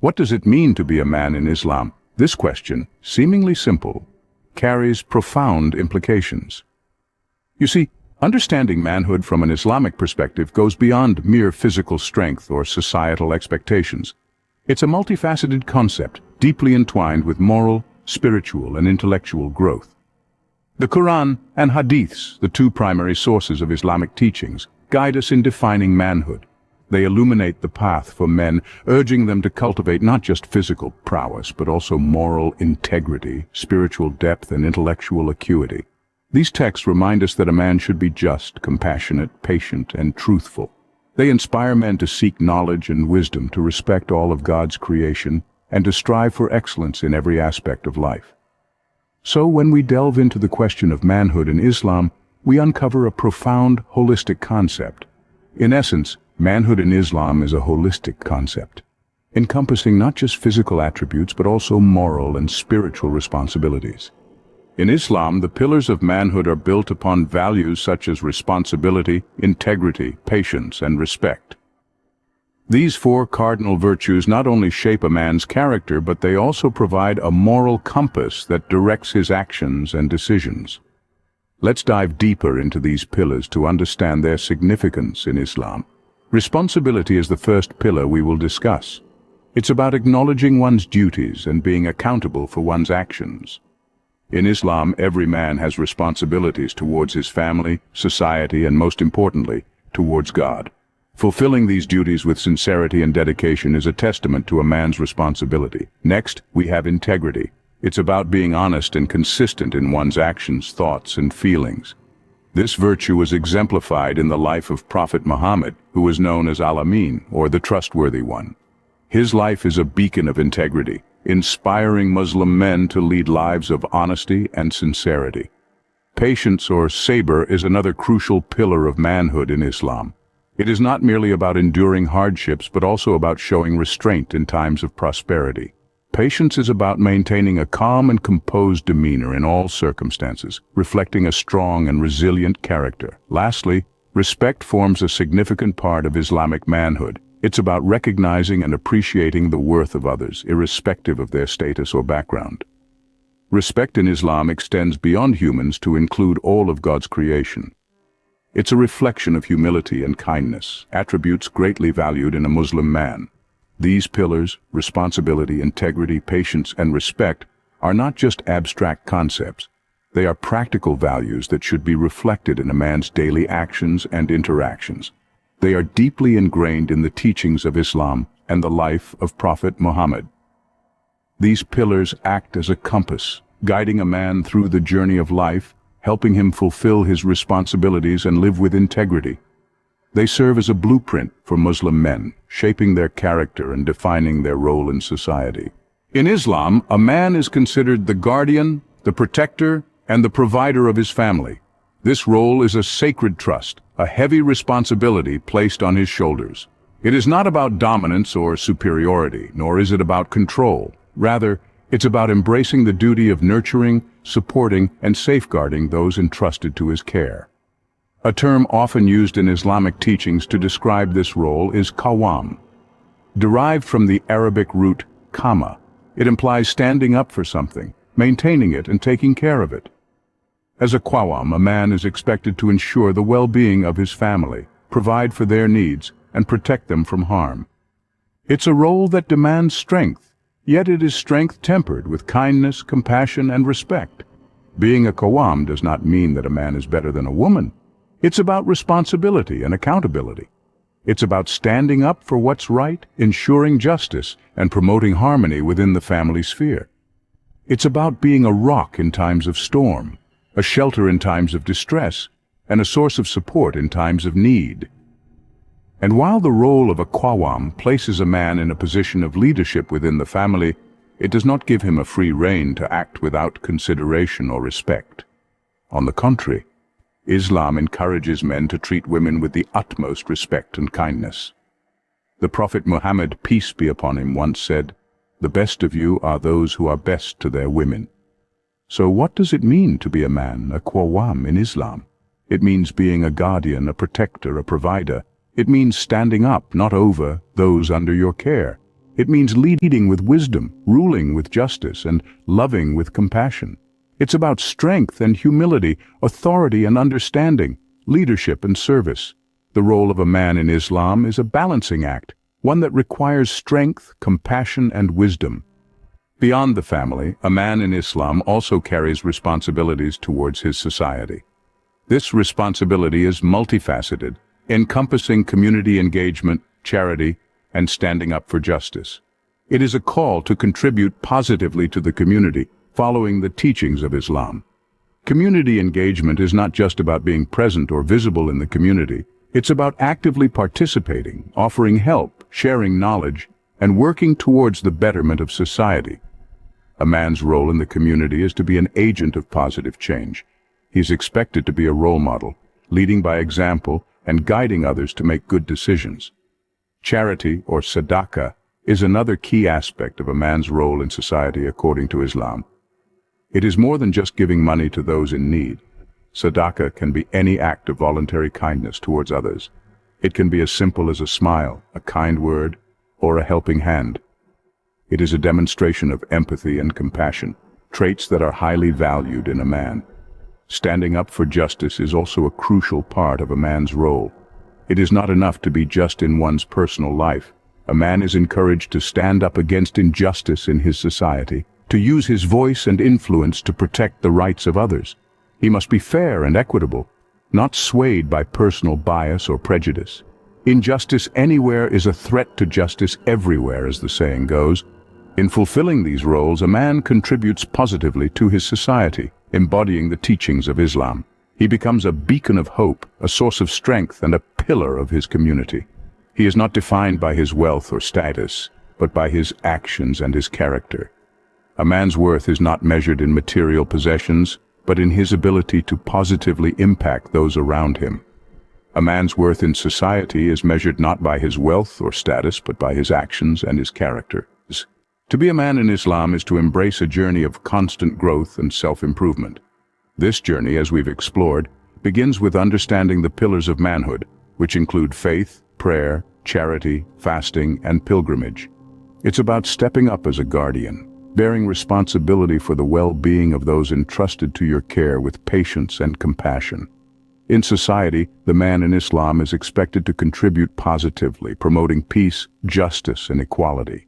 What does it mean to be a man in Islam? This question, seemingly simple, carries profound implications. You see, understanding manhood from an Islamic perspective goes beyond mere physical strength or societal expectations. It's a multifaceted concept, deeply entwined with moral, spiritual, and intellectual growth. The Quran and Hadiths, the two primary sources of Islamic teachings, guide us in defining manhood. They illuminate the path for men, urging them to cultivate not just physical prowess, but also moral integrity, spiritual depth, and intellectual acuity. These texts remind us that a man should be just, compassionate, patient, and truthful. They inspire men to seek knowledge and wisdom, to respect all of God's creation, and to strive for excellence in every aspect of life. So when we delve into the question of manhood in Islam, we uncover a profound, holistic concept. In essence, manhood in Islam is a holistic concept, encompassing not just physical attributes but also moral and spiritual responsibilities. In Islam, the pillars of manhood are built upon values such as responsibility, integrity, patience, and respect. These four cardinal virtues not only shape a man's character, but they also provide a moral compass that directs his actions and decisions. Let's dive deeper into these pillars to understand their significance in Islam. Responsibility is the first pillar we will discuss. It's about acknowledging one's duties and being accountable for one's actions. In Islam, every man has responsibilities towards his family, society, and most importantly, towards God. Fulfilling these duties with sincerity and dedication is a testament to a man's responsibility. Next, we have integrity. It's about being honest and consistent in one's actions, thoughts, and feelings. This virtue is exemplified in the life of Prophet Muhammad, who is known as Al-Amin, or the Trustworthy One. His life is a beacon of integrity, inspiring Muslim men to lead lives of honesty and sincerity. Patience, or sabr, is another crucial pillar of manhood in Islam. It is not merely about enduring hardships, but also about showing restraint in times of prosperity. Patience is about maintaining a calm and composed demeanor in all circumstances, reflecting a strong and resilient character. Lastly, respect forms a significant part of Islamic manhood. It's about recognizing and appreciating the worth of others, irrespective of their status or background. Respect in Islam extends beyond humans to include all of God's creation. It's a reflection of humility and kindness, attributes greatly valued in a Muslim man. These pillars, responsibility, integrity, patience, and respect, are not just abstract concepts. They are practical values that should be reflected in a man's daily actions and interactions. They are deeply ingrained in the teachings of Islam and the life of Prophet Muhammad. These pillars act as a compass, guiding a man through the journey of life, helping him fulfill his responsibilities and live with integrity. They serve as a blueprint for Muslim men, shaping their character and defining their role in society. In Islam, a man is considered the guardian, the protector, and the provider of his family. This role is a sacred trust, a heavy responsibility placed on his shoulders. It is not about dominance or superiority, nor is it about control. Rather, it's about embracing the duty of nurturing, supporting, and safeguarding those entrusted to his care. A term often used in Islamic teachings to describe this role is qawwam. Derived from the Arabic root qama, it implies standing up for something, maintaining it, and taking care of it. As a qawwam, a man is expected to ensure the well-being of his family, provide for their needs, and protect them from harm. It's a role that demands strength, yet it is strength tempered with kindness, compassion, and respect. Being a qawwam does not mean that a man is better than a woman. It's about responsibility and accountability. It's about standing up for what's right, ensuring justice, and promoting harmony within the family sphere. It's about being a rock in times of storm, a shelter in times of distress, and a source of support in times of need. And while the role of a qawwam places a man in a position of leadership within the family, it does not give him a free rein to act without consideration or respect. On the contrary, Islam encourages men to treat women with the utmost respect and kindness. The Prophet Muhammad, peace be upon him, once said, "The best of you are those who are best to their women." So what does it mean to be a man, a qawwam, in Islam? It means being a guardian, a protector, a provider. It means standing up, not over, those under your care. It means leading with wisdom, ruling with justice, and loving with compassion. It's about strength and humility, authority and understanding, leadership and service. The role of a man in Islam is a balancing act, one that requires strength, compassion, and wisdom. Beyond the family, a man in Islam also carries responsibilities towards his society. This responsibility is multifaceted, encompassing community engagement, charity, and standing up for justice. It is a call to contribute positively to the community, following the teachings of Islam. Community engagement is not just about being present or visible in the community. It's about actively participating, offering help, sharing knowledge, and working towards the betterment of society. A man's role in the community is to be an agent of positive change. He is expected to be a role model, leading by example and guiding others to make good decisions. Charity, or sadaqah, is another key aspect of a man's role in society according to Islam. It is more than just giving money to those in need. Sadaqah can be any act of voluntary kindness towards others. It can be as simple as a smile, a kind word, or a helping hand. It is a demonstration of empathy and compassion, traits that are highly valued in a man. Standing up for justice is also a crucial part of a man's role. It is not enough to be just in one's personal life. A man is encouraged to stand up against injustice in his society, to use his voice and influence to protect the rights of others. He must be fair and equitable, not swayed by personal bias or prejudice. Injustice anywhere is a threat to justice everywhere, as the saying goes. In fulfilling these roles, a man contributes positively to his society, embodying the teachings of Islam. He becomes a beacon of hope, a source of strength, and a pillar of his community. He is not defined by his wealth or status, but by his actions and his character. A man's worth is not measured in material possessions, but in his ability to positively impact those around him. A man's worth in society is measured not by his wealth or status, but by his actions and his character. To be a man in Islam is to embrace a journey of constant growth and self-improvement. This journey, as we've explored, begins with understanding the pillars of manhood, which include faith, prayer, charity, fasting, and pilgrimage. It's about stepping up as a guardian, bearing responsibility for the well-being of those entrusted to your care with patience and compassion. In society, the man in Islam is expected to contribute positively, promoting peace, justice, and equality.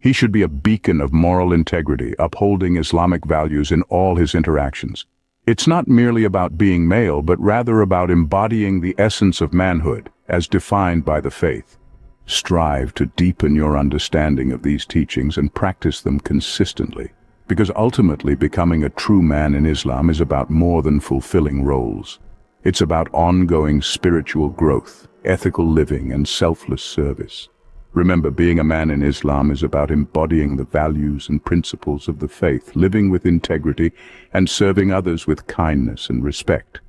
He should be a beacon of moral integrity, upholding Islamic values in all his interactions. It's not merely about being male, but rather about embodying the essence of manhood, as defined by the faith. Strive to deepen your understanding of these teachings and practice them consistently, because ultimately becoming a true man in Islam is about more than fulfilling roles. It's about ongoing spiritual growth, ethical living, and selfless service. Remember, being a man in Islam is about embodying the values and principles of the faith, living with integrity, and serving others with kindness and respect.